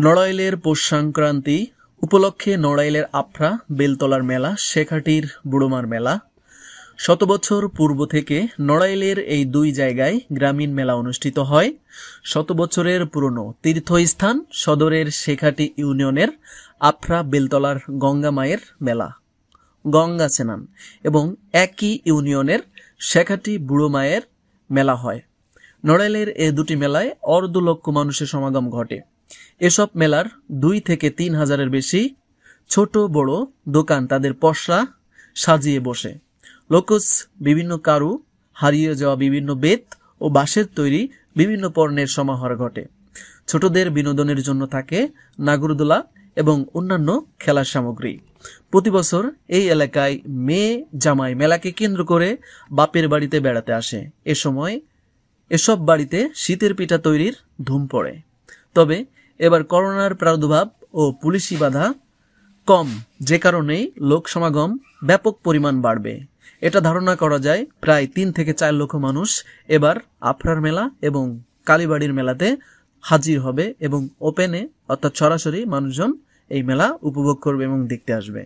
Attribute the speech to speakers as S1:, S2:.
S1: নড়াইলের পৌষ সংক্রান্তি উপলক্ষে নড়াইলের আফরা বেলতলার মেলা শেখাটির বুড়োমার মেলা। শত বছর পূর্ব থেকে নড়াইলের এই দুই জায়গায় গ্রামীণ মেলা অনুষ্ঠিত হয়। শত বছরের পুরনো তীর্থস্থান সদরের শেখাটি ইউনিয়নের আফরা বেলতলার গঙ্গা মায়ের মেলা, গঙ্গা স্নান এবং একই ইউনিয়নের শেখাটি বুড়ো মায়ের মেলা হয়। নড়াইলের এই দুটি মেলায় অর্ধ লক্ষ মানুষের সমাগম ঘটে। এসব মেলার 2 থেকে 3 হাজারের বেশি ছোট বড় দোকান তাদের পসরা সাজিয়ে বসে। লোকজ বিভিন্ন কারু, হারিয়ে যাওয়া বিভিন্ন বেত ও বাঁশের তৈরি বিভিন্ন পণ্যের সমাহার ঘটে। ছোটদের বিনোদনের জন্য থাকে নাগরদোলা এবং অন্যান্য খেলার সামগ্রী। প্রতি বছর এই এলাকায় মেয়ে জামাই মেলাকে কেন্দ্র করে বাপের বাড়িতে বেড়াতে আসে। এ সময় এসব বাড়িতে শীতের পিঠা তৈরির ধুম পড়ে। তবে এবার করোনার প্রাদুর্ভাব ও পুলিশি বাধা কম, যে কারণেই লোক সমাগম ব্যাপক পরিমাণ বাড়বে। এটা ধারণা করা যায় প্রায় 3 থেকে 4 লক্ষ মানুষ এবার আফরার মেলা এবং কালীবাড়ির মেলাতে হাজির হবে এবং ওপেনে অর্থাৎ সরাসরি মানুষজন এই মেলা উপভোগ করবে এবং দেখতে আসবে।